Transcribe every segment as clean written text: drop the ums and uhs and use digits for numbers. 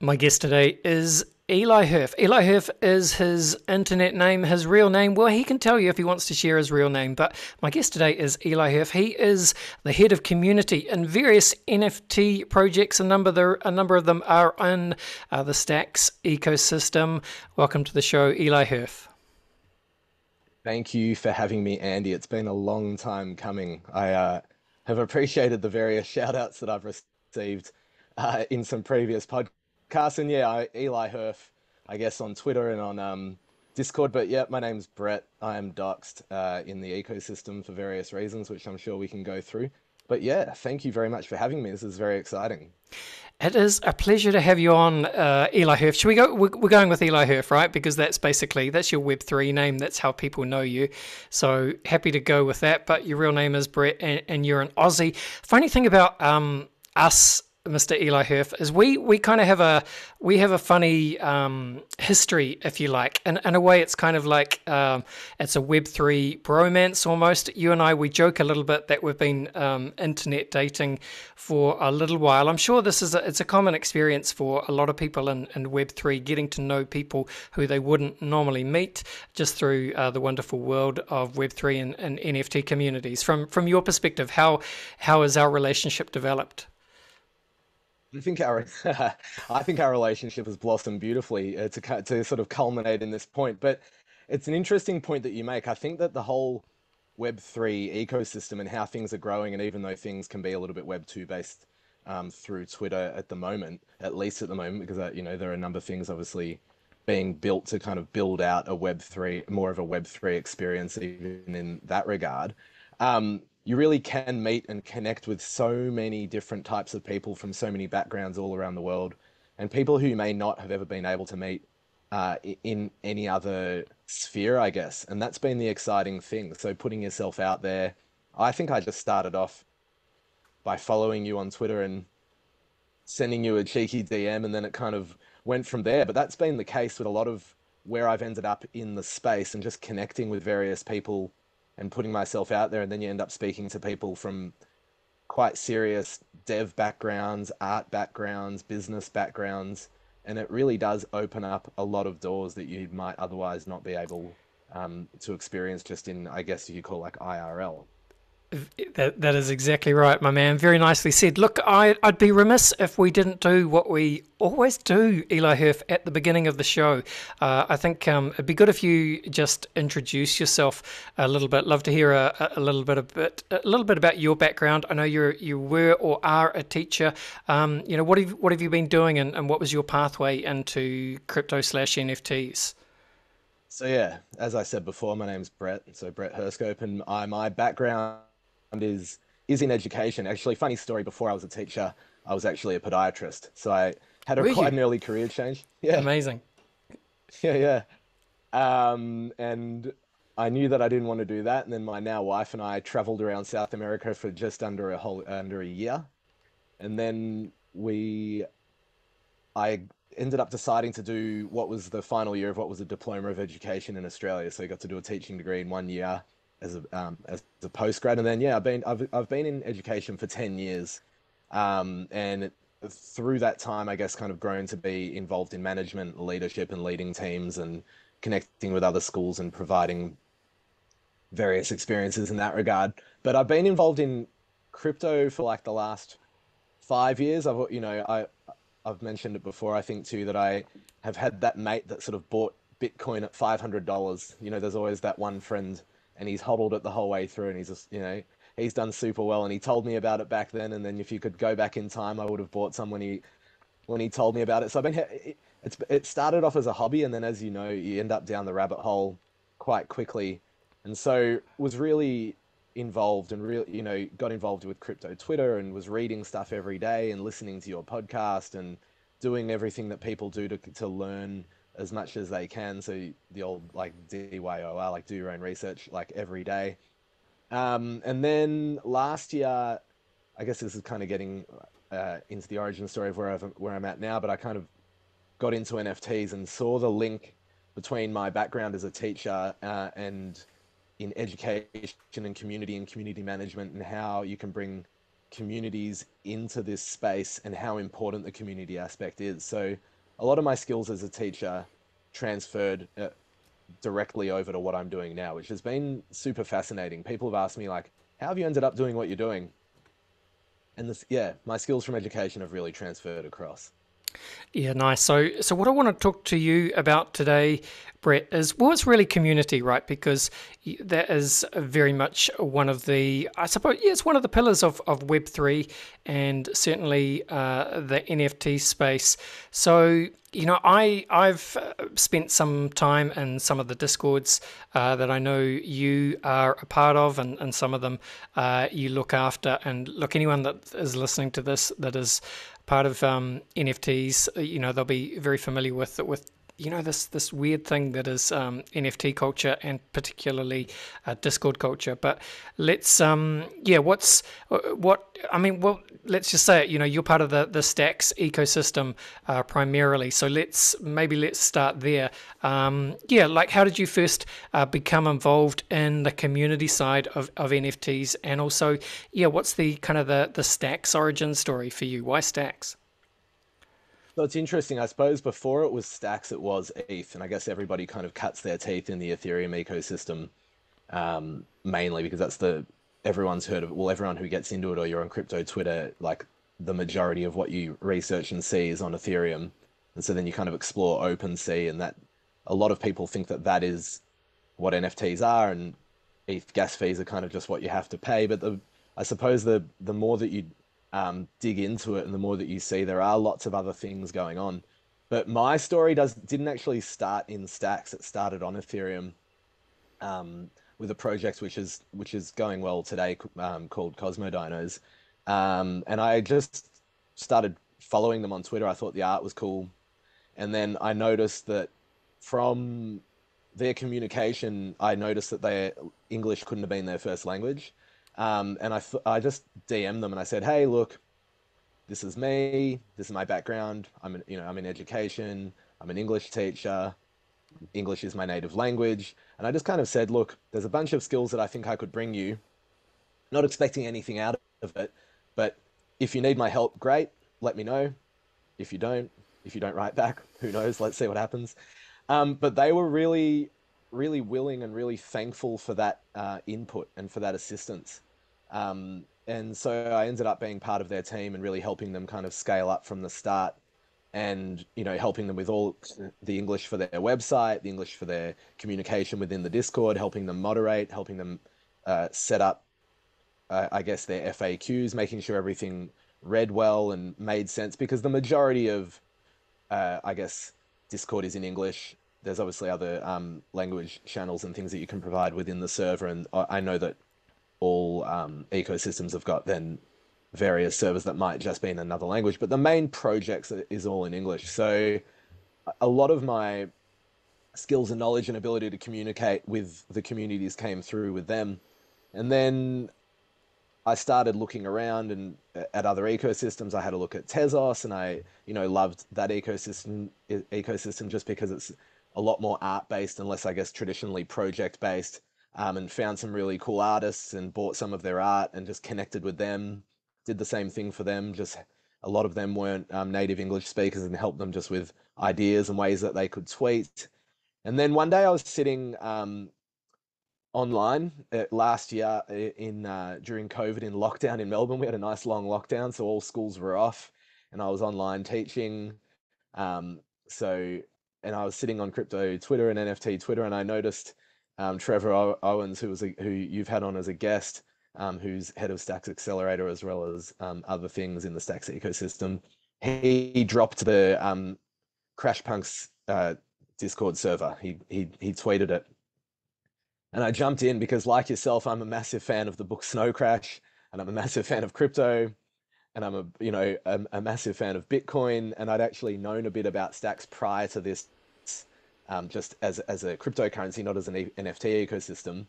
My guest today is Eliherf. Eliherf is his internet name, his real name. Well, he can tell you if he wants to share his real name, but my guest today is Eliherf. He is the head of community in various NFT projects. A number of them are in the Stax ecosystem. Welcome to the show, Eliherf. Thank you for having me, Andy. It's been a long time coming. I have appreciated the various shout outs that I've received in some previous podcasts. And yeah, Eli Herf, I guess, on Twitter and on Discord. But yeah, my name's Brett. I am doxed in the ecosystem for various reasons, which I'm sure we can go through. But yeah, thank you very much for having me. This is very exciting. It is a pleasure to have you on, Eli Herf. Should we go? We're going with Eli Herf, right? Because that's your Web3 name. That's how people know you. So happy to go with that. But your real name is Brett, and you're an Aussie. Funny thing about us, Mr. Eli Herf, is we kind of have a funny history, if you like. And in a way, it's kind of like it's a Web3 bromance almost. You and I, we joke a little bit that we've been internet dating for a little while. I'm sure it's a common experience for a lot of people in Web3, getting to know people who they wouldn't normally meet just through the wonderful world of Web3 and NFT communities. From your perspective, how has our relationship developed? I think our I think our relationship has blossomed beautifully to sort of culminate in this point. But it's an interesting point that you make. I think that the whole Web3 ecosystem and how things are growing, and even though things can be a little bit Web2 based through Twitter at the moment, at least at the moment, because there are a number of things obviously being built to kind of build out a Web3, more of a Web3 experience, even in that regard. You really can meet and connect with so many different types of people from so many backgrounds all around the world, and people who you may not have ever been able to meet in any other sphere, I guess. And that's been the exciting thing. So putting yourself out there, I think I just started off by following you on Twitter and sending you a cheeky DM, and then it kind of went from there. But that's been the case with a lot of where I've ended up in the space and just connecting with various people and putting myself out there. And then you end up speaking to people from quite serious dev backgrounds, art backgrounds, business backgrounds, and it really does open up a lot of doors that you might otherwise not be able to experience just in, I guess you call like IRL. That is exactly right, my man. Very nicely said. Look, I'd be remiss if we didn't do what we always do, Eli Herf, at the beginning of the show. I think it'd be good if you just introduce yourself a little bit. Love to hear a little bit about your background. I know you were or are a teacher. What have you been doing, and what was your pathway into crypto slash NFTs? So yeah, as I said before, my name's Brett. So Brett Herskope, and my background is in education. Actually, funny story. Before I was a teacher, I was actually a podiatrist. So I had a Were quite you an early career change. Yeah, amazing? yeah, yeah. And I knew that I didn't want to do that. And then my now wife and I traveled around South America for just under a year. And then I ended up deciding to do what was the final year of what was a diploma of education in Australia. So I got to do a teaching degree in 1 year as a postgrad, and then yeah, I've been in education for 10 years, and through that time, I guess, kind of grown to be involved in management, leadership, and leading teams, and connecting with other schools and providing various experiences in that regard. But I've been involved in crypto for like the last 5 years. I've mentioned it before, I think too, that I have had that mate that sort of bought Bitcoin at $500. There's always that one friend, and he's hodled it the whole way through, and he's just, he's done super well. And he told me about it back then, and then if you could go back in time, I would have bought some when he told me about it. So it started off as a hobby, and then as you know, you end up down the rabbit hole quite quickly, and so was really involved and really got involved with crypto Twitter and was reading stuff every day and listening to your podcast and doing everything that people do to learn as much as they can. So the old like DYOR, like do your own research, like every day. And then last year, I guess this is kind of getting into the origin story of where I'm at now, but I kind of got into NFTs and saw the link between my background as a teacher and in education and community management, and how you can bring communities into this space and how important the community aspect is. So a lot of my skills as a teacher transferred directly over to what I'm doing now, which has been super fascinating. People have asked me like, how have you ended up doing what you're doing? And this, yeah, my skills from education have really transferred across. Yeah, nice. So what I want to talk to you about today, Brett, is well, it's really community, right? Because that is very much one of the, I suppose, yeah, it's one of the pillars of Web3 and certainly the NFT space. So, I've spent some time in some of the discords that I know you are a part of, and some of them you look after. And look, anyone that is listening to this that is part of NFTs, they'll be very familiar with this weird thing that is NFT culture, and particularly Discord culture. But let's well, let's just say it. You're part of the Stacks ecosystem primarily. So let's start there. Like how did you first become involved in the community side of NFTs, and also what's the kind of the Stacks origin story for you? Why Stacks? So it's interesting. I suppose before it was Stacks, it was ETH, and I guess everybody kind of cuts their teeth in the Ethereum ecosystem, mainly because that's the everyone's heard of it. Well, everyone who gets into it or you're on crypto Twitter, like the majority of what you research and see is on Ethereum, and so then you kind of explore OpenSea, and that a lot of people think that that is what NFTs are, and ETH gas fees are kind of just what you have to pay. But I suppose the more that you dig into it and the more that you see, there are lots of other things going on. But my story didn't actually start in Stacks. It started on Ethereum with a project which is going well today, called Cosmodinos. And I just started following them on Twitter. I thought the art was cool, and then I noticed that from their communication, I noticed that their English couldn't have been their first language. And I just DM'd them and I said, hey, look, this is me. This is my background. I'm in education. I'm an English teacher. English is my native language. And I just kind of said, look, there's a bunch of skills that I think I could bring you, not expecting anything out of it, but if you need my help, great, let me know. If you don't, if you don't write back, who knows? Let's see what happens. But they were really, really willing and really thankful for that input and for that assistance. And so I ended up being part of their team and really helping them kind of scale up from the start, and helping them with all the English for their website, the English for their communication within the Discord, helping them moderate, helping them set up, I guess, their FAQs, making sure everything read well and made sense, because the majority of I guess Discord is in English. There's obviously other language channels and things that you can provide within the server, and I know that all ecosystems have got then various servers that might just be in another language, but the main projects is all in English. So a lot of my skills and knowledge and ability to communicate with the communities came through with them. And then I started looking around and at other ecosystems. I had a look at Tezos, and I, loved that ecosystem just because it's a lot more art based and less, I guess, traditionally project based. And found some really cool artists and bought some of their art and just connected with them. Did the same thing for them. Just a lot of them weren't native English speakers, and helped them just with ideas and ways that they could tweet. And then one day I was sitting online last year in during COVID in lockdown in Melbourne. We had a nice long lockdown, so all schools were off, and I was online teaching. Um, so, and I was sitting on crypto Twitter and NFT Twitter, and I noticed Trevor Owens, who you've had on as a guest, who's head of Stacks Accelerator as well as other things in the Stacks ecosystem. He dropped the Crash Punks Discord server. He tweeted it, and I jumped in because, like yourself, I'm a massive fan of the book Snow Crash, and I'm a massive fan of crypto, and I'm a massive fan of Bitcoin, and I'd actually known a bit about Stacks prior to this, just as a cryptocurrency, not as an NFT ecosystem.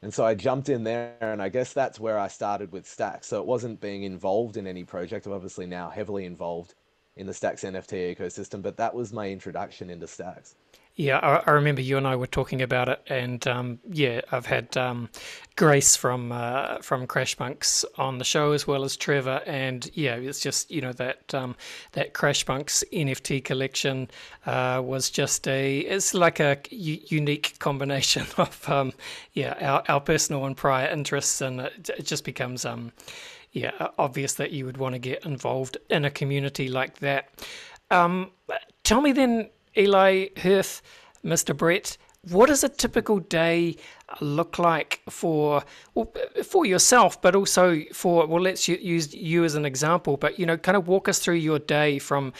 And so I jumped in there, and I guess that's where I started with Stacks. So it wasn't being involved in any project. I'm obviously now heavily involved in the Stacks NFT ecosystem, but that was my introduction into Stacks. Yeah, I remember you and I were talking about it, and yeah, I've had Grace from Crash Bunks on the show as well as Trevor, and yeah, it's just that that Crash Bunks NFT collection was just it's like a unique combination of yeah our personal and prior interests, and it just becomes yeah obvious that you would want to get involved in a community like that. Um, Tell me then, Eli Hirth, Mr. Brett, what does a typical day look like for for yourself, but also for let's use you as an example, but kind of walk us through your day from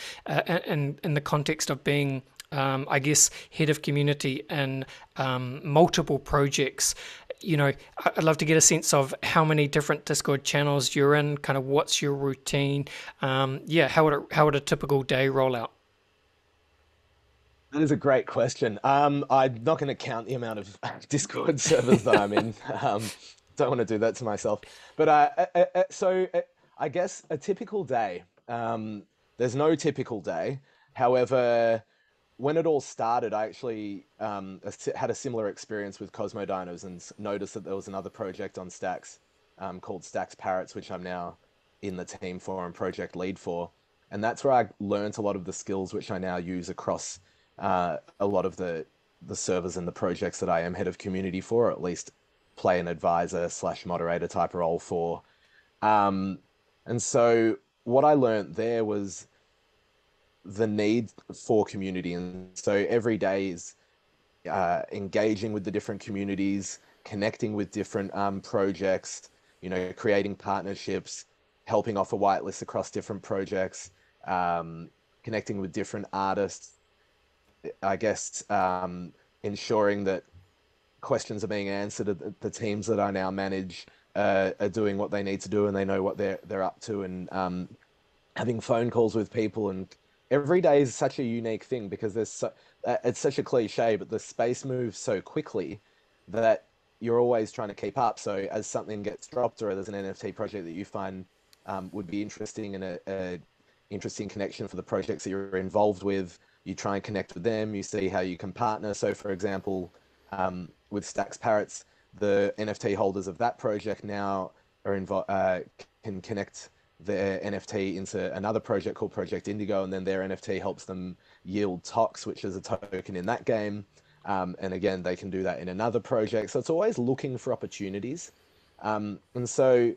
in the context of being. I guess head of community and multiple projects. I'd love to get a sense of how many different Discord channels you're in. Kind of what's your routine? Yeah, how would a typical day roll out? That is a great question. I'm not going to count the amount of Discord servers that I'm in. Don't want to do that to myself. But I guess a typical day. There's no typical day. However, when it all started, I actually had a similar experience with Cosmo Dinos and noticed that there was another project on Stacks called Stacks Parrots, which I'm now in the team for and project lead for. And that's where I learned a lot of the skills which I now use across a lot of the servers and the projects that I am head of community for, or at least play an advisor slash moderator type role for. Um, and so what I learned there was the need for community. And so every day is engaging with the different communities, connecting with different projects, creating partnerships, helping offer whitelists across different projects, connecting with different artists, I guess, ensuring that questions are being answered, the teams that I now manage are doing what they need to do and they know what they're up to, and having phone calls with people. And every day is such a unique thing because it's such a cliche, but the space moves so quickly that you're always trying to keep up. So as something gets dropped or there's an NFT project that you find would be interesting and a interesting connection for the projects that you're involved with, you try and connect with them, you see how you can partner. So for example, with Stacks Parrots, the NFT holders of that project now can connect their NFT into another project called Project Indigo, and then their NFT helps them yield TOX, which is a token in that game. And again, they can do that in another project. So it's always looking for opportunities. And so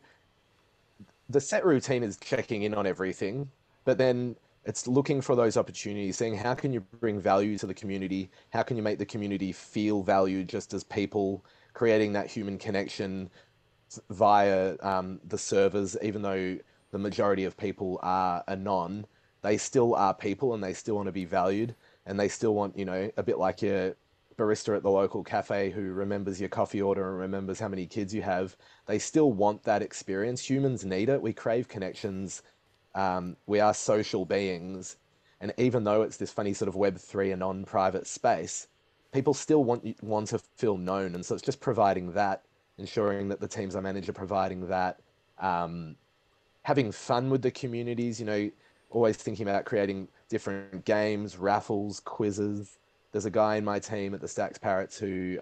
the set routine is checking in on everything, but then it's looking for those opportunities, saying how can you bring value to the community? How can you make the community feel valued just as people, creating that human connection via the servers, even though the majority of people are anon, they still are people and they still want to be valued, and they still want, a bit like your barista at the local cafe who remembers your coffee order and remembers how many kids you have. They still want that experience. Humans need it. We crave connections. We are social beings. And even though it's this funny sort of Web3 and non-private space, people still want to feel known. And so it's just providing that, ensuring that the teams I manage are providing that, having fun with the communities, always thinking about creating different games, raffles, quizzes. There's a guy in my team at the Stacks Parrots who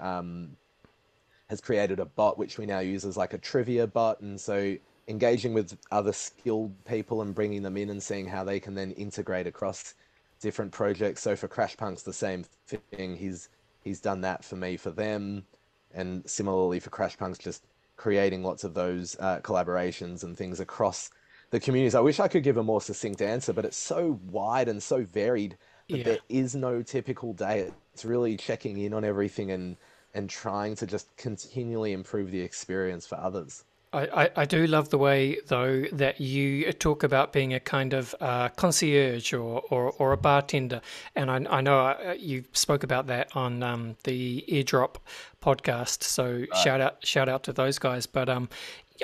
has created a bot which we now use as like a trivia bot. And so engaging with other skilled people and bringing them in and seeing how they can then integrate across different projects. So for Crash Punks, the same thing. He's done that for me, for them. And similarly for Crash Punks, just creating lots of those collaborations and things across the communities. I wish I could give a more succinct answer, but it's so wide and so varied that Yeah. there is no typical day. It's really checking in on everything and trying to just continually improve the experience for others. I do love the way, though, that you talk about being a kind of concierge or a bartender. And I know you spoke about that on the Airdrop podcast. So Right. shout out to those guys. But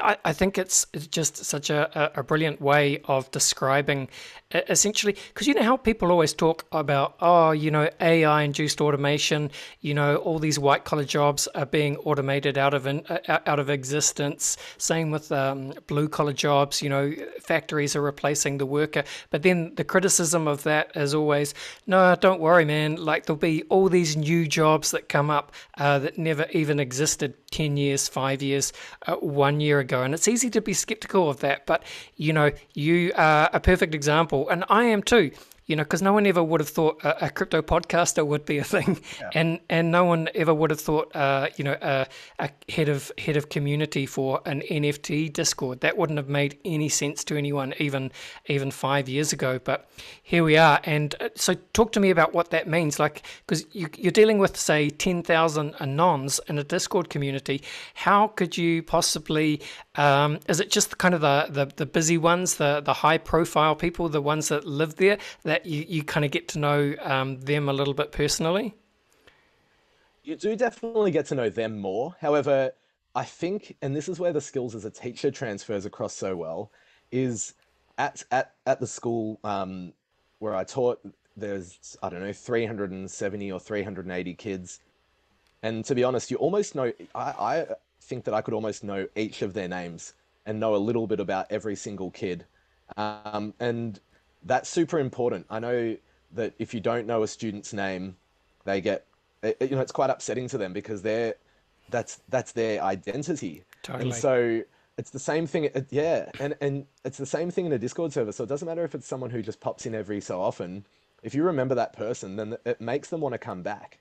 I think it's just such a brilliant way of describing essentially, because you know how people always talk about, oh, you know, AI induced automation, you know, all these white collar jobs are being automated out of existence. Same with blue collar jobs, you know, factories are replacing the worker. But then the criticism of that is always, no, don't worry, man. Like there'll be all these new jobs that come up that never even existed 10 years, 5 years, 1 year ago. And it's easy to be skeptical of that. But, you know, you are a perfect example. And I am too. You know, because no one ever would have thought a crypto podcaster would be a thing, Yeah. and no one ever would have thought, you know, a head of community for an NFT Discord. That wouldn't have made any sense to anyone even 5 years ago. But here we are. And so, talk to me about what that means. Like, because you're dealing with, say, 10,000 anons in a Discord community. How could you possibly? Is it just kind of the busy ones, the high profile people, the ones that live there, that you kind of get to know them a little bit personally? You do definitely get to know them more. However, I think, and this is where the skills as a teacher transfers across so well, is at the school where I taught, there's, I don't know, 370 or 380 kids. And to be honest, you almost know, I think that I could almost know each of their names and know a little bit about every single kid. And that's super important. I know that if you don't know a student's name, they get, you know, it's quite upsetting to them because that's their identity. And Totally. so it's the same thing, yeah, and it's the same thing in a Discord server. So it doesn't matter if it's someone who just pops in every so often. If you remember that person, then it makes them want to come back.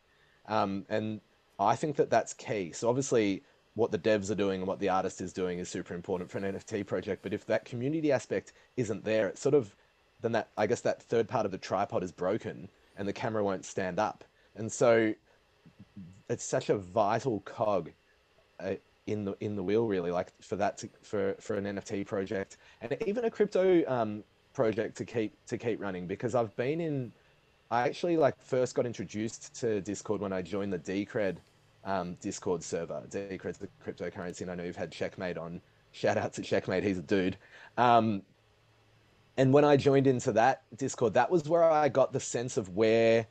And I think that that's key. So obviously, what the devs are doing and what the artist is doing is super important for an NFT project. But if that community aspect isn't there, it's sort of then that I guess that third part of the tripod is broken and the camera won't stand up. And so it's such a vital cog uh, in the wheel, really, like for that for an NFT project and even a crypto project to keep running. Because I actually like first got introduced to Discord when I joined the Decred Discord server. Decred's the cryptocurrency, and I know you've had Checkmate on. Shout out to Checkmate, he's a dude. Um, and when I joined into that Discord, that was where I got the sense of where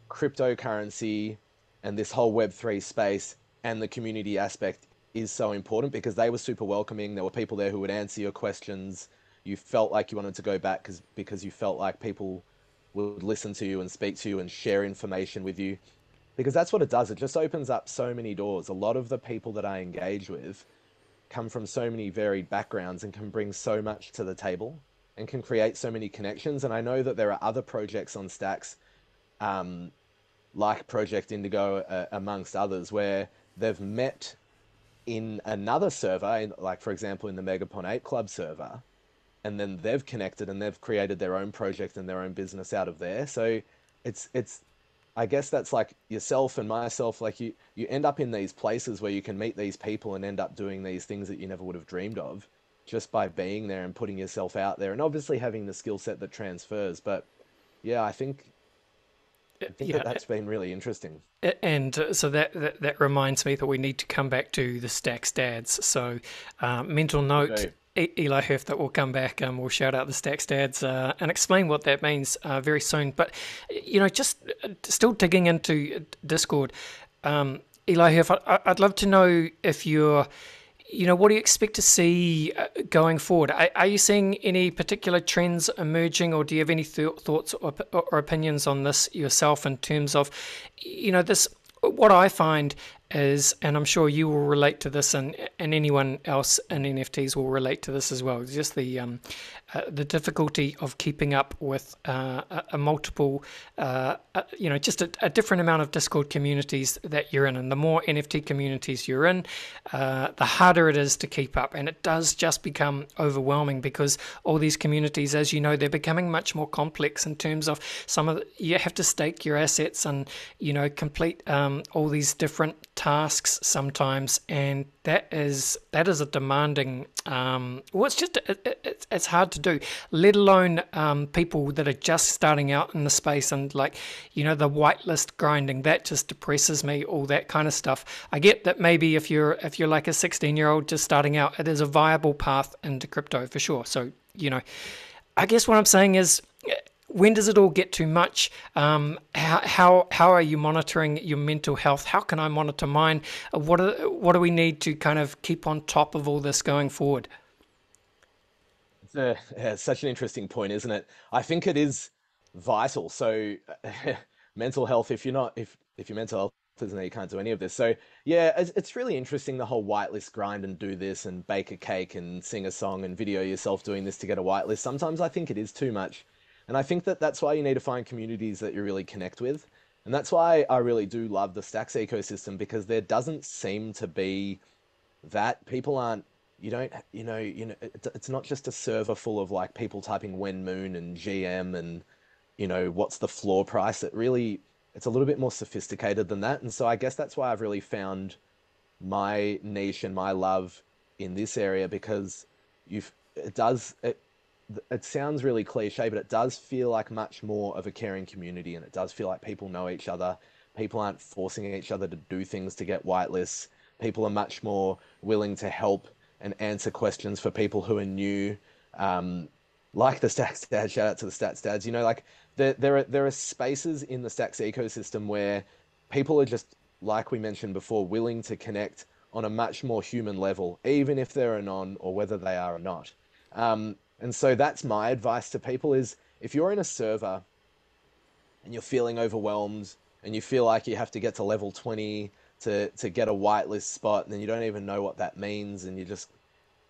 cryptocurrency and this whole Web3 space and the community aspect is so important because they were super welcoming. There were people there who would answer your questions. You felt like you wanted to go back because you felt like people would listen to you and speak to you and share information with you. Because that's what it does. It just opens up so many doors. A lot of the people that I engage with come from so many varied backgrounds and can bring so much to the table and can create so many connections. And I know that there are other projects on Stacks, um, like Project Indigo, amongst others, where they've met in another server, like for example in the Megapon 8 Club server, and then they've connected and they've created their own project and their own business out of there. So it's I guess that's like yourself and myself, like you end up in these places where you can meet these people and end up doing these things that you never would have dreamed of just by being there and putting yourself out there and obviously having the skill set that transfers. But yeah, I think that Yeah. that's been really interesting. And so that reminds me that we need to come back to the Stax dads. So mental We note, do. Eliherf, that will come back. We'll shout out the Stax dads and explain what that means very soon. But you know, just still digging into Discord, Eliherf, I'd love to know if you're, you know, what do you expect to see going forward? Are you seeing any particular trends emerging, or do you have any thoughts or opinions on this yourself in terms of, you know, this? What I find is, and I'm sure you will relate to this, and anyone else in NFTs will relate to this as well. Just the difficulty of keeping up with a multiple, you know, just a different amount of Discord communities that you're in, and the more NFT communities you're in, the harder it is to keep up, and it does just become overwhelming because all these communities, as you know, they're becoming much more complex in terms of you have to stake your assets and, you know, complete all these different tasks sometimes, and that is a demanding. Well, it's just it's hard to do, let alone people that are just starting out in the space, and like, the whitelist grinding, that just depresses me. All that kind of stuff. I get that maybe if you're like a 16-year-old just starting out, it is a viable path into crypto for sure. So I guess what I'm saying is, when does it all get too much? How are you monitoring your mental health? How can I monitor mine? What do we need to kind of keep on top of all this going forward? Yeah, it's such an interesting point, isn't it? I think it is vital. So, mental health. If your mental health isn't there, you can't do any of this. So, yeah, it's really interesting the whole whitelist grind and do this and bake a cake and sing a song and video yourself doing this to get a whitelist. Sometimes I think it is too much, and I think that that's why you need to find communities that you really connect with, and that's why I really do love the Stacks ecosystem because there doesn't seem to be that people aren't you don't it's not just a server full of like people typing when moon and gm and what's the floor price. It's a little bit more sophisticated than that, and so I guess that's why I've really found my niche and my love in this area because you've it does it sounds really cliche, but it does feel like much more of a caring community, and it does feel like people know each other. People aren't forcing each other to do things to get whitelists. People are much more willing to help and answer questions for people who are new. Um, like the Stacks Dads, shout out to the Stats Dads. Like there are spaces in the Stacks ecosystem where people are just, like we mentioned before, willing to connect on a much more human level, even if they're a non or whether they are or not. And so that's my advice to people is if you're in a server and you're feeling overwhelmed and you feel like you have to get to level 20 to get a whitelist spot and then you don't even know what that means and you just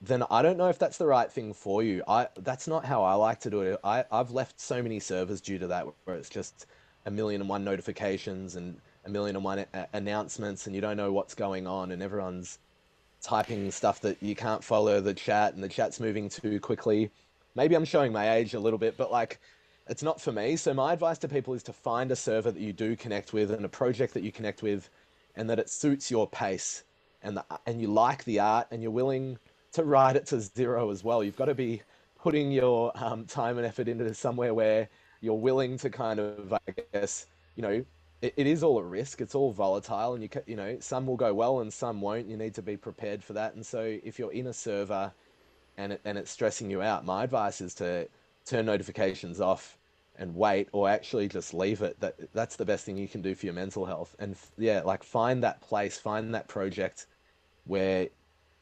then I don't know if that's the right thing for you. That's not how I like to do it. I've left so many servers due to that where it's just a million and one notifications and a million and one announcements and you don't know what's going on and everyone's typing stuff that you can't follow the chat and the chat's moving too quickly. Maybe I'm showing my age a little bit, but like it's not for me. So my advice to people is to find a server that you do connect with and a project that you connect with and that it suits your pace and you like the art and you're willing to ride it to zero as well. You've got to be putting your time and effort into somewhere where you're willing to kind of, I guess, you know, it is all a risk. It's all volatile, and some will go well and some won't. You need to be prepared for that. And so, if you're in a server and it's stressing you out, my advice is to turn notifications off and wait, or actually just leave it. That's the best thing you can do for your mental health. And yeah, like find that place, find that project where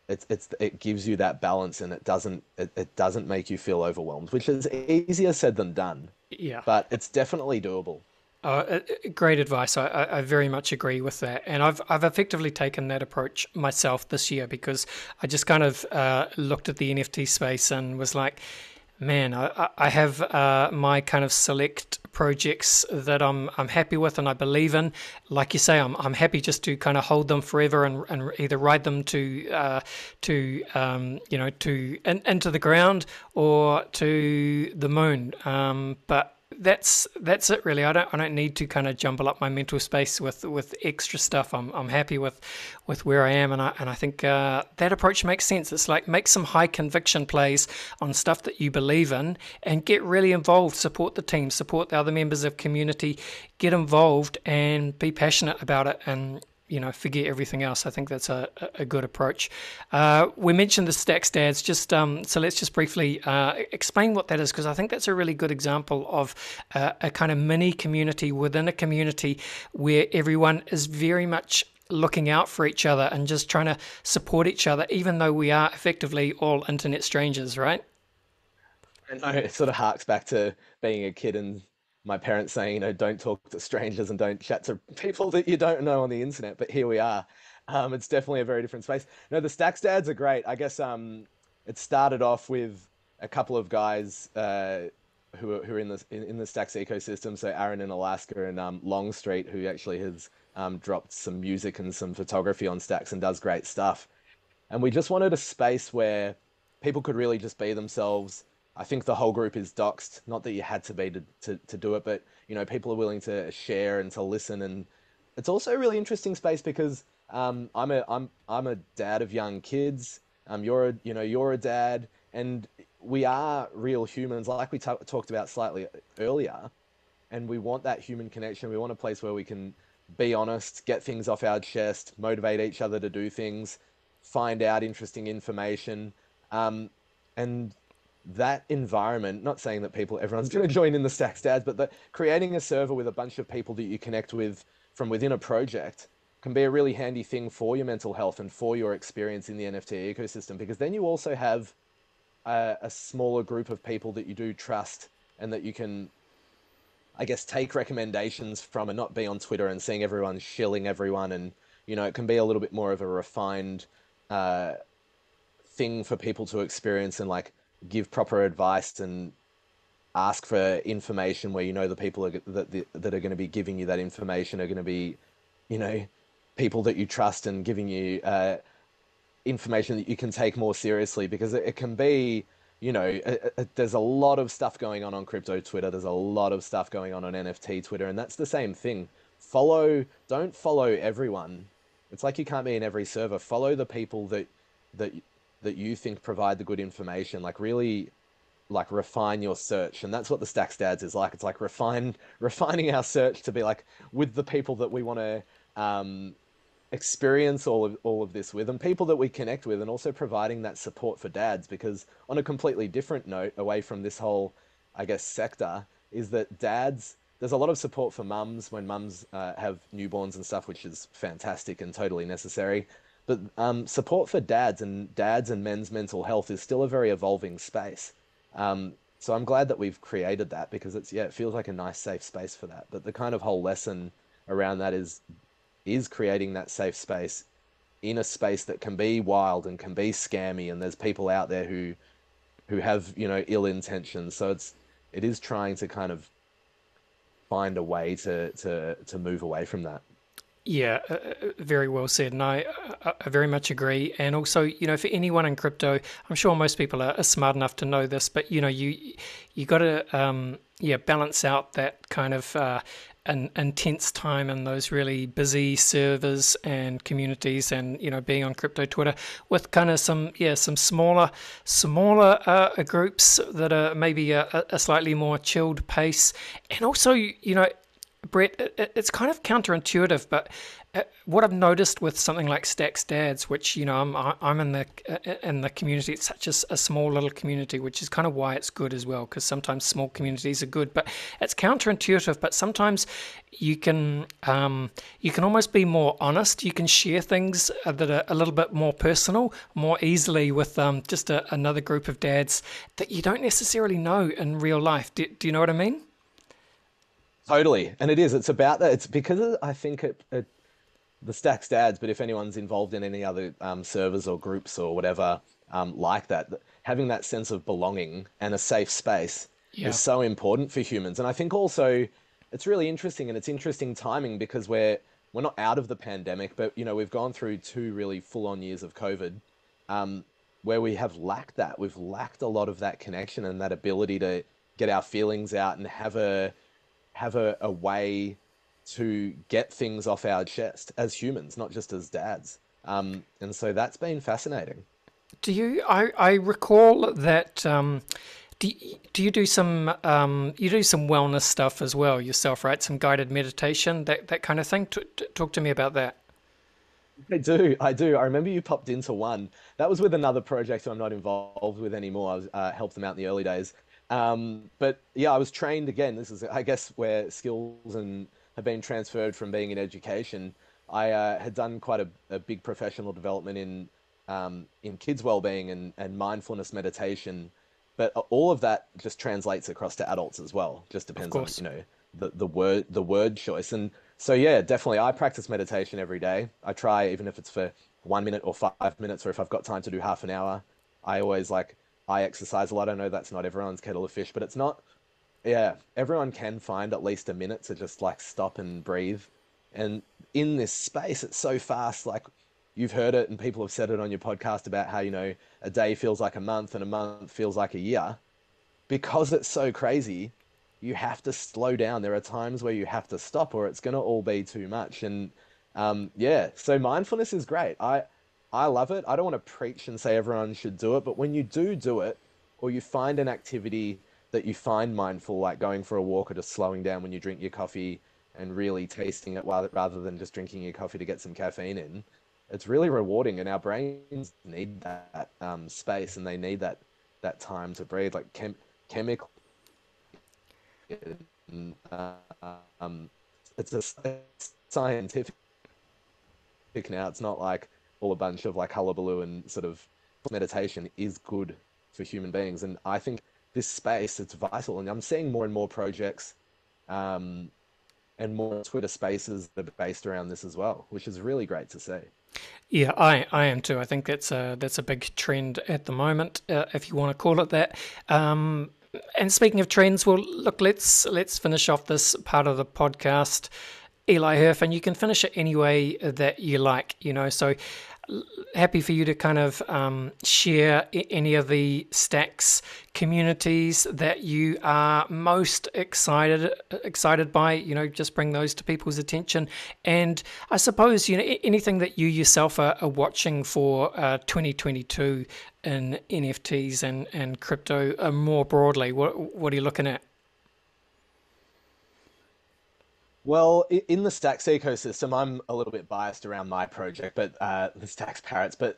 it gives you that balance and it doesn't make you feel overwhelmed, which is easier said than done, Yeah. but it's definitely doable. Great advice. I very much agree with that, and I've effectively taken that approach myself this year because I just kind of looked at the NFT space and was like, man, I have my kind of select projects that I'm happy with and I believe in. Like you say, I'm happy just to kind of hold them forever and either ride them into the ground or to the moon. But that's it really. I don't need to kind of jumble up my mental space with extra stuff. I'm happy with where I am, and I think that approach makes sense. It's like make some high conviction plays on stuff that you believe in, and get really involved. Support the team, support the other members of community, get involved, and be passionate about it. And forget everything else. I think that's a good approach. We mentioned the Stacks Dads, so let's just briefly explain what that is, because I think that's a really good example of a kind of mini community within a community where everyone is very much looking out for each other and just trying to support each other, even though we are effectively all internet strangers, right? And it sort of harks back to being a kid and my parents saying, don't talk to strangers and don't chat to people that you don't know on the internet. But here we are. It's definitely a very different space. No, the Stacks Dads are great. I guess it started off with a couple of guys who are in the Stacks ecosystem. So Aaron in Alaska and Longstreet, who actually has dropped some music and some photography on Stacks and does great stuff. And we just wanted a space where people could really just be themselves. I think the whole group is doxed. Not that you had to be to do it, but people are willing to share and to listen. And it's also a really interesting space because I'm a dad of young kids. You're a dad, and we are real humans, like we talked about slightly earlier. And we want that human connection. We want a place where we can be honest, get things off our chest, motivate each other to do things, find out interesting information, um, and that environment. Not saying that everyone's going to join in the Stacks Dads, but creating a server with a bunch of people that you connect with from within a project can be a really handy thing for your mental health and for your experience in the NFT ecosystem, because then you also have a smaller group of people that you do trust and that you can, I guess, take recommendations from, and not be on Twitter and seeing everyone shilling everyone. And, it can be a little bit more of a refined uh, thing for people to experience and like give proper advice and ask for information where the people that are going to be giving you that information are going to be, you know, people that you trust and giving you information that you can take more seriously, because it can be, there's a lot of stuff going on crypto Twitter. There's a lot of stuff going on NFT Twitter, and that's the same thing. Don't follow everyone. It's like you can't be in every server. Follow the people that that you think provide the good information. Like really, like refine your search, and that's what the Stacks Dads is like. It's like refining our search to be like with the people that we want to experience all of this with, and people that we connect with, and also providing that support for dads. Because on a completely different note, away from this whole, I guess, sector, is that dads, there's a lot of support for mums when mums have newborns and stuff, which is fantastic and totally necessary. But support for dads and men's mental health is still a very evolving space. So I'm glad that we've created that, because it feels like a nice safe space for that. But the kind of whole lesson around that is creating that safe space in a space that can be wild and can be scammy, and there's people out there who have, ill intentions. So it is trying to kind of find a way to move away from that. Yeah, very well said, and I very much agree. And also, for anyone in crypto, I'm sure most people are smart enough to know this, but you got to balance out that kind of an intense time in those really busy servers and communities, and being on crypto Twitter with kind of some smaller groups that are maybe a slightly more chilled pace. And also, Brett, it's kind of counterintuitive, but what I've noticed with something like Stacks Dads, which I'm in the community, it's such a small little community, which is kind of why it's good as well, because sometimes small communities are good, but it's counterintuitive. But sometimes you can almost be more honest. You can share things that are a little bit more personal, more easily with just another group of dads that you don't necessarily know in real life. Do you know what I mean? Totally. And it's about that. It's because I think the Stacks Dads, but if anyone's involved in any other servers or groups or whatever like that, having that sense of belonging and a safe space is Yeah, so important for humans. And I think also it's really interesting, and it's interesting timing, because we're not out of the pandemic, but we've gone through 2 really full-on years of COVID, um, where we have lacked that. We've lacked a lot of that connection and that ability to get our feelings out and have a way to get things off our chest as humans, not just as dads. And so that's been fascinating. do you? I recall that. Do you do some wellness stuff as well yourself, right? Some guided meditation, that kind of thing. Talk to me about that. I do. I remember you popped into one. That was with another project I'm not involved with anymore. I was helped them out in the early days. But yeah, I was trained again. This is, I guess, where skills and have been transferred from being in education. I had done quite a big professional development in kids' well-being and mindfulness meditation, but all of that just translates across to adults as well. Just Of depends on, course. the word choice. And so yeah, definitely I practice meditation every day. I try, even if it's for 1 minute or 5 minutes, or if I've got time to do half an hour. I always like I exercise a lot. I know that's not everyone's kettle of fish, but it's not, yeah, everyone can find at least a minute to just like stop and breathe. And in this space, it's so fast. Like you've heard it, and people have said it on your podcast about how, a day feels like a month and a month feels like a year. Because it's so crazy, you have to slow down. There are times where you have to stop, or it's going to all be too much. And Yeah, so mindfulness is great. I love it. I don't want to preach and say everyone should do it, but when you do it, or you find an activity that you find mindful, like going for a walk or just slowing down when you drink your coffee and really tasting it rather than just drinking your coffee to get some caffeine in, it's really rewarding. And our brains need that space, and they need that time to breathe. Like chemical, uh, um, it's scientific now. It's not like all a bunch of like hullabaloo, and sort of meditation is good for human beings. And I think this space, it's vital. And I'm seeing more and more projects um, and more Twitter spaces that are based around this as well, which is really great to see. Yeah, I am too. I think that's a big trend at the moment, if you want to call it that. And speaking of trends, well, look, let's finish off this part of the podcast, Eliherf, and you can finish it any way that you like. So happy for you to kind of share any of the Stacks communities that you are most excited by. Just bring those to people's attention. And I suppose anything that you yourself are watching for 2022 in NFTs and crypto more broadly. What are you looking at? Well, in the Stacks ecosystem, I'm a little bit biased around my project, but the Stacks Parrots. But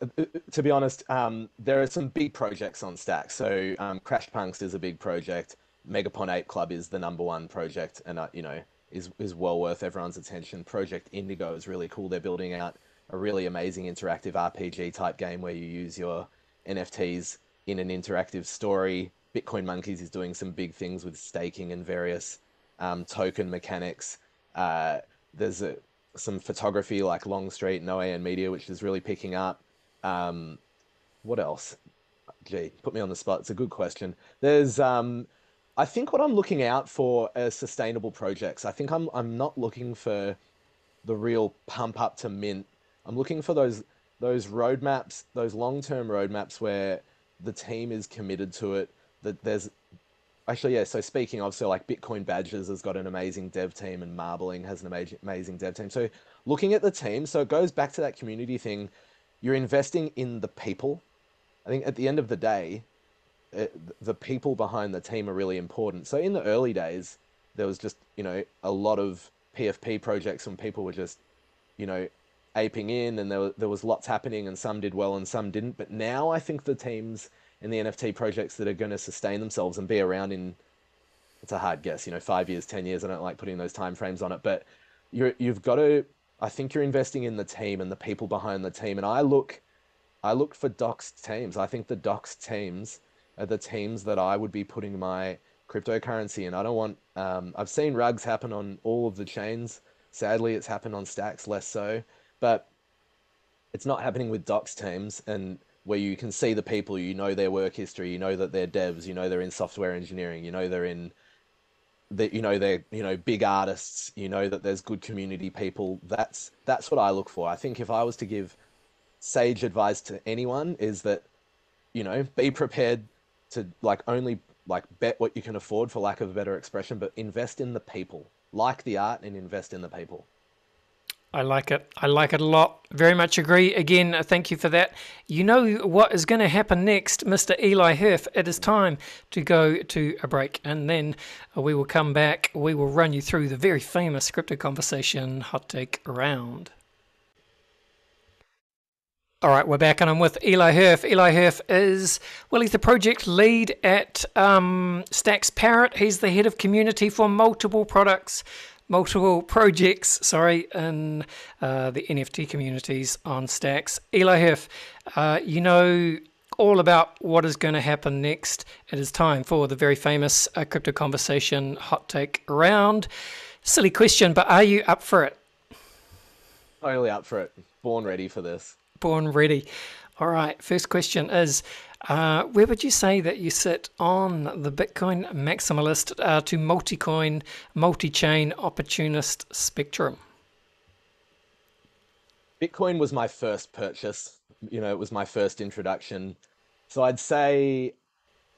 to be honest, there are some big projects on Stacks. So Crash Punks is a big project. Megapon Ape Club is the number one project, and is well worth everyone's attention. Project Indigo is really cool. They're building out a really amazing interactive RPG type game where you use your NFTs in an interactive story. Bitcoin Monkeys is doing some big things with staking and various token mechanics. Uh, there's some photography like Longstreet and OAN Media, which is really picking up. Um, what else? Gee, put me on the spot. It's a good question. I think what I'm looking out for are sustainable projects. I think I'm not looking for the real pump up to mint. I'm looking for those roadmaps, those long-term roadmaps where the team is committed to it. That there's Actually, yeah. So speaking of, so like Bitcoin Badgers has got an amazing dev team, and Marbling has an amazing dev team. So looking at the team, so it goes back to that community thing. You're investing in the people. I think at the end of the day, the people behind the team are really important. So in the early days, there was just, a lot of PFP projects, and people were just, you know, aping in, and there was lots happening, and some did well and some didn't. But now I think the teams in the NFT projects that are going to sustain themselves and be around in, it's a hard guess, 5 years, 10 years. I don't like putting those time frames on it, but you've got to. I think you're investing in the team and the people behind the team, and I look for doxed teams. I think the doxed teams are the teams that I would be putting my cryptocurrency in. I don't want. I've seen rugs happen on all of the chains. Sadly, it's happened on Stacks less so, but it's not happening with docs teams, and where you can see the people, their work history, that they're devs, they're in software engineering, they're in they're big artists, that there's good community people. That's what I look for. I think if I was to give sage advice to anyone, is that be prepared to like only like bet what you can afford, for lack of a better expression, but invest in the people, like the art, and invest in the people. I like it. I like it a lot. Very much agree. Again, thank you for that. You know what is going to happen next, Mr. Eliherf. It is time to go to a break, and then we will come back. We will run you through the very famous crypto conversation hot take round. All right, we're back, and I'm with Eliherf. Eliherf is, well, he's the project lead at Stacks Parrot. He's the head of community for multiple projects, in the NFT communities on Stacks. Eliherf, you know all about what is going to happen next. It is time for the very famous crypto conversation hot take round. Silly question, but are you up for it? Totally up for it. Born ready for this. Born ready. All right, first question is, where would you say that you sit on the Bitcoin maximalist to multi-coin, multi-chain opportunist spectrum? Bitcoin was my first purchase. It was my first introduction. So I'd say,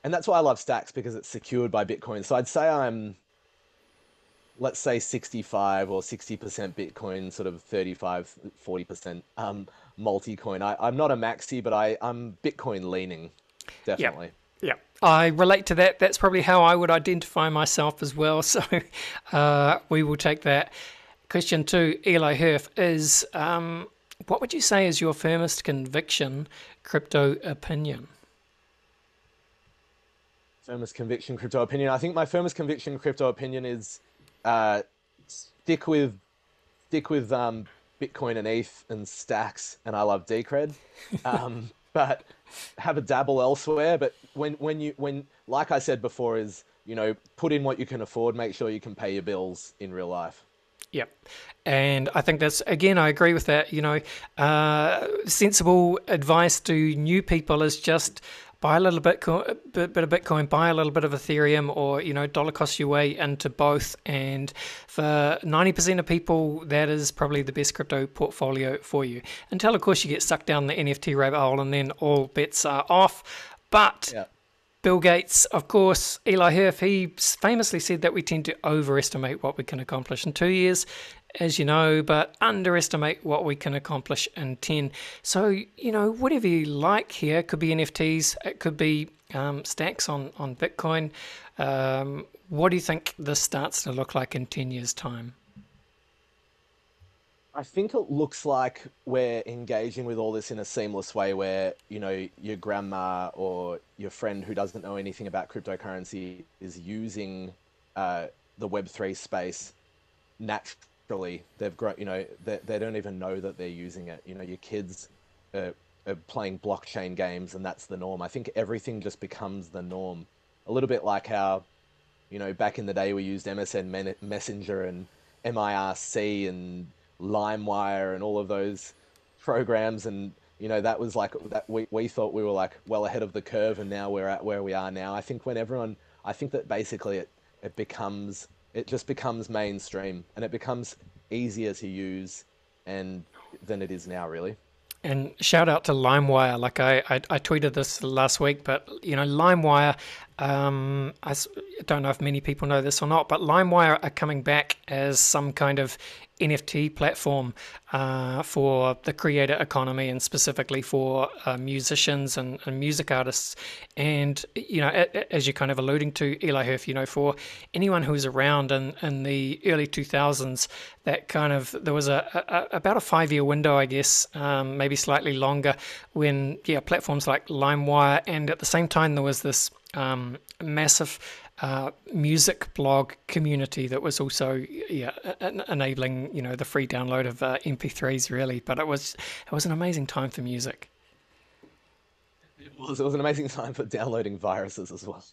and that's why I love Stacks, because it's secured by Bitcoin. So I'd say I'm let's say 65 or 60% Bitcoin, sort of 35, 40% multi-coin. I'm not a maxi, but I'm Bitcoin leaning, Yeah. definitely. Yeah. I relate to that. That's probably how I would identify myself as well. So we will take that. Question two, Eliherf, is what would you say is your firmest conviction crypto opinion? Firmest conviction crypto opinion. I think my firmest conviction crypto opinion is uh, stick with stick with Bitcoin and ETH and Stacks, and I love Decred. But have a dabble elsewhere. But when like I said before, is put in what you can afford. Make sure you can pay your bills in real life. Yep. And I think that's, again, I agree with that. Sensible advice to new people is just buy a little bit of Bitcoin, buy a little bit of Ethereum, or, dollar cost your way into both. And for 90% of people, that is probably the best crypto portfolio for you. Until, of course, you get sucked down the NFT rabbit hole and then all bets are off. But Yeah. Bill Gates, of course, Eliherf, he famously said that we tend to overestimate what we can accomplish in 2 years, as you know, but underestimate what we can accomplish in 10. So, whatever you like here, it could be NFTs, it could be stacks on Bitcoin. What do you think this starts to look like in 10 years' time? I think it looks like we're engaging with all this in a seamless way where, your grandma or your friend who doesn't know anything about cryptocurrency is using the Web3 space naturally. They've grown, they don't even know that they're using it. Your kids are playing blockchain games and that's the norm. I think everything just becomes the norm. A little bit like how, back in the day we used Messenger and MIRC and LimeWire and all of those programs. And, that was like that we thought we were like well ahead of the curve and now we're at where we are now. I think that basically it just becomes mainstream and it becomes easier to use and than it is now, really. And shout out to LimeWire. Like I tweeted this last week, but LimeWire. Don't know if many people know this or not, but LimeWire are coming back as some kind of NFT platform for the creator economy and specifically for musicians and music artists. And as you're kind of alluding to, Eliherf, for anyone who was around in the early 2000s, that kind of there was about a 5-year window, I guess, maybe slightly longer, when platforms like LimeWire, and at the same time there was this massive music blog community that was also enabling the free download of MP3s, really. But it was an amazing time for music. It was an amazing time for downloading viruses as well.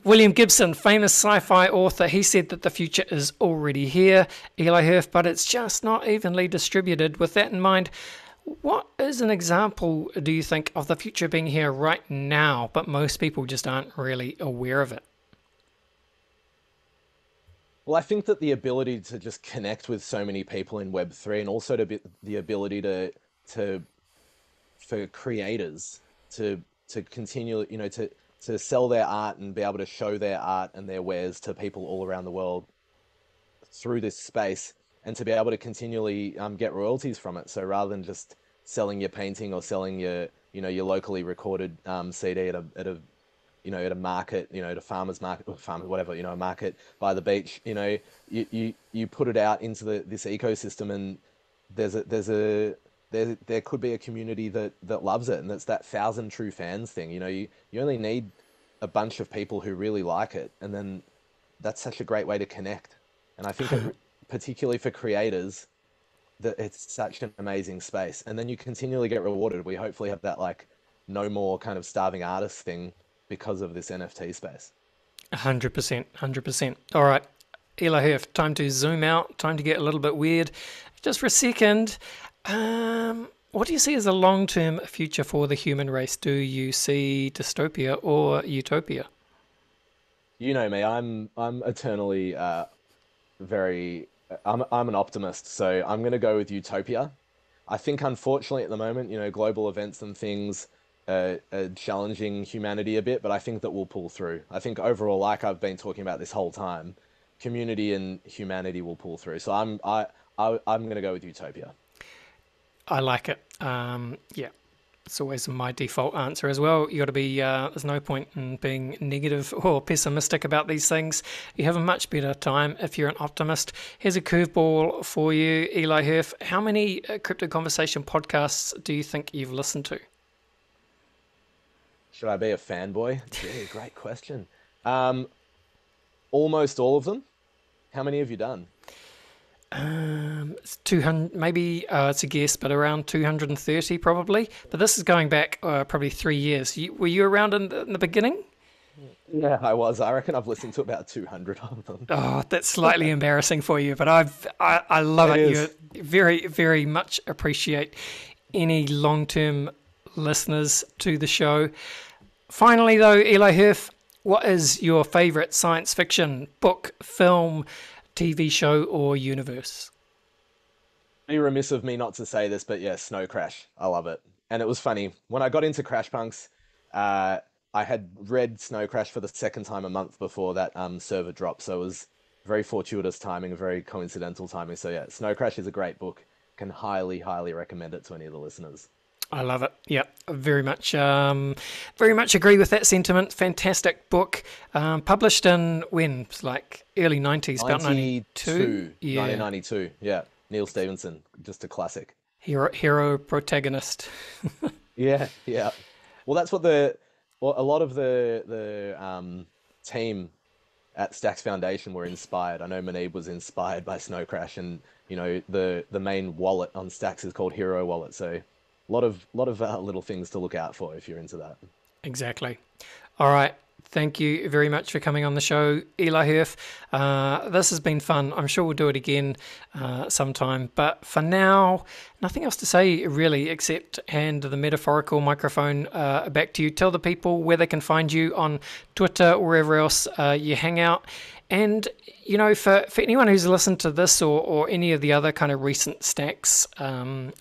William Gibson, famous sci-fi author, he said that the future is already here, Eliherf, but it's just not evenly distributed. With that in mind, what is an example, do you think, of the future being here right now, but most people just aren't really aware of it? Well, I think that the ability to just connect with so many people in Web3 and also the ability to for creators to continue, to sell their art and be able to show their art and their wares to people all around the world through this space and to be able to continually get royalties from it. So rather than just selling your painting or selling your locally recorded CD at a market, at a farmer's market, or farmer, whatever, a market by the beach, you put it out into this ecosystem, and there could be a community that loves it, and that's that 1,000 true fans thing. You only need a bunch of people who really like it, and then that's such a great way to connect. And I think that particularly for creators, that it's such an amazing space, and then you continually get rewarded. We hopefully have that like no more kind of starving artist thing because of this NFT space. 100%, 100%. All right, Eliherf, time to zoom out, time to get a little bit weird. Just for a second, what do you see as a long-term future for the human race? Do you see dystopia or utopia? You know me, I'm eternally very I'm an optimist, so I'm going to go with utopia. I think unfortunately at the moment, global events and things are challenging humanity a bit, but I think that we'll pull through. I think overall, like I've been talking about this whole time, community and humanity will pull through. So I'm going to go with Utopia. I like it. Yeah, it's always my default answer as well. You got to be. There's no point in being negative or pessimistic about these things. You have a much better time if you're an optimist. Here's a curveball for you, Eliherf. How many Crypto Conversation podcasts do you think you've listened to? Should I be a fanboy? Gee, great question. Almost all of them. How many have you done? It's 200, maybe it's a guess, but around 230 probably. But this is going back probably 3 years. Were you around in the beginning? Yeah, I was. I reckon I've listened to about 200 of them. Oh, that's slightly embarrassing for you, but I love it. You very, very much appreciate any long-term listeners to the show. Finally, though, Eliherf, what is your favourite science fiction book, film, TV show, or universe? Be remiss of me not to say this, but yeah, Snow Crash. I love it. And it was funny. When I got into Crash Punks, I had read Snow Crash for the second time a month before that server dropped. So it was very fortuitous timing, very coincidental timing. So yeah, Snow Crash is a great book. Can highly, highly recommend it to any of the listeners. I love it. Yeah, very much agree with that sentiment. Fantastic book. Published in when? It's like early 90s, about 92. Yeah. 1992. Yeah. Neil Stevenson, just a classic. Hero protagonist. Yeah, yeah. Well, that's what a lot of the team at Stax Foundation were inspired. I know Manib was inspired by Snow Crash, and the main wallet on Stax is called Hero Wallet. So a lot of little things to look out for if you're into that. Exactly. All right. Thank you very much for coming on the show, Eliherf. This has been fun. I'm sure we'll do it again sometime. But for now, nothing else to say really, except hand the metaphorical microphone back to you. Tell the people where they can find you on Twitter or wherever else you hang out. And, for anyone who's listened to this or any of the other kind of recent Stacks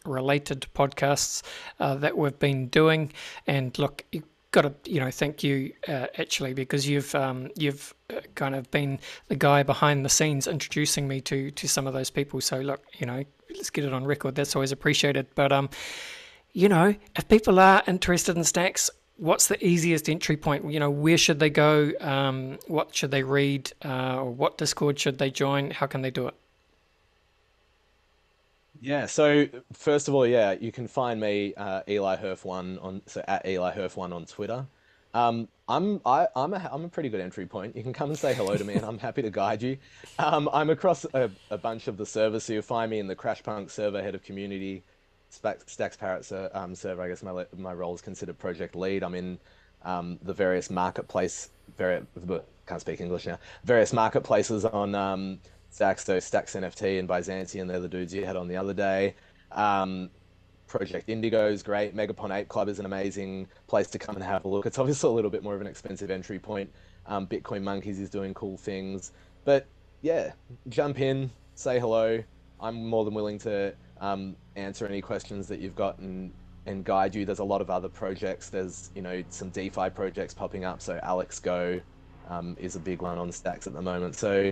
related podcasts that we've been doing, and look, got to thank you actually, because you've kind of been the guy behind the scenes introducing me to some of those people. So look, let's get it on record. That's always appreciated. But if people are interested in Stacks, what's the easiest entry point? Where should they go? What should they read? Or what Discord should they join? How can they do it? Yeah, so first of all, yeah, you can find me Eliherf1 at Eliherf1 on Twitter. I'm a pretty good entry point. You can come and say hello to me, and I'm happy to guide you. I'm across a bunch of the servers, so you'll find me in the CrashPunk server, head of community, Stacks Parrots server. I guess my role is considered project lead. I'm in the various can't speak English now. Various marketplaces on Stax, so Stacks NFT and Byzantium, they're the dudes you had on the other day. Project Indigo is great. Megapon Ape Club is an amazing place to come and have a look. It's obviously a little bit more of an expensive entry point. Bitcoin Monkeys is doing cool things. But yeah, jump in, say hello. I'm more than willing to answer any questions that you've got and guide you. There's a lot of other projects. There's, some DeFi projects popping up. So Alex Go is a big one on Stacks at the moment. So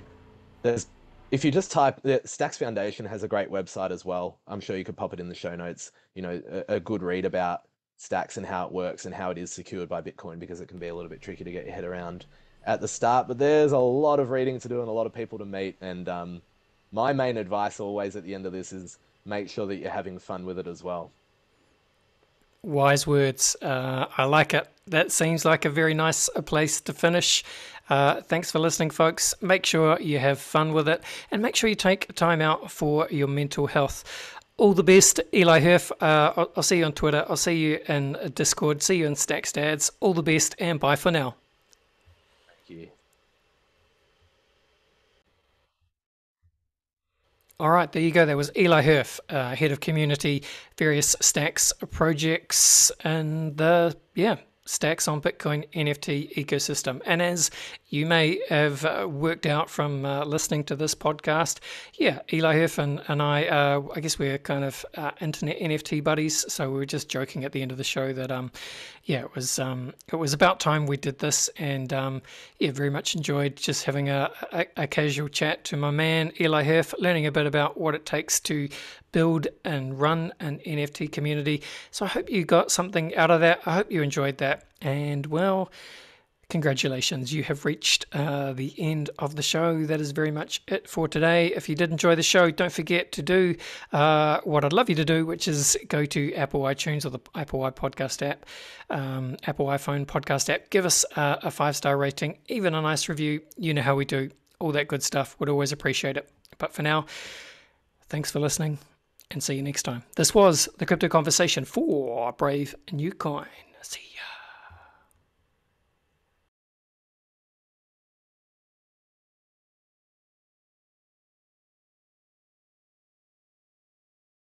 if you just type, Stacks Foundation has a great website as well. I'm sure you could pop it in the show notes. A good read about Stacks and how it works and how it is secured by Bitcoin, because it can be a little bit tricky to get your head around at the start. But there's a lot of reading to do and a lot of people to meet. And my main advice always at the end of this is make sure that you're having fun with it as well. Wise words. I like it. That seems like a very nice place to finish. Thanks for listening, folks. Make sure you have fun with it, and make sure you take time out for your mental health. All the best, Eliherf. I'll see you on Twitter. I'll see you in Discord. See you in Stacks Dads. All the best, and bye for now. Thank you. All right, there you go. That was Eliherf, head of community, various Stacks projects, and Stacks on Bitcoin NFT ecosystem. And as you may have worked out from listening to this podcast. Yeah, Eliherf and I guess we're kind of internet NFT buddies, so we were just joking at the end of the show that it was about time we did this, and very much enjoyed just having a casual chat to my man Eliherf, learning a bit about what it takes to build and run an NFT community. So I hope you got something out of that. I hope you enjoyed that, and well, congratulations, you have reached the end of the show. That is very much it for today. If you did enjoy the show, don't forget to do what I'd love you to do, which is go to Apple iTunes or the Apple iPodcast app, Apple iPhone podcast app. Give us a 5-star rating, even a nice review. You know how we do. All that good stuff. Would always appreciate it. But for now, thanks for listening, and see you next time. This was the Crypto Conversation for Brave New Coin. See ya.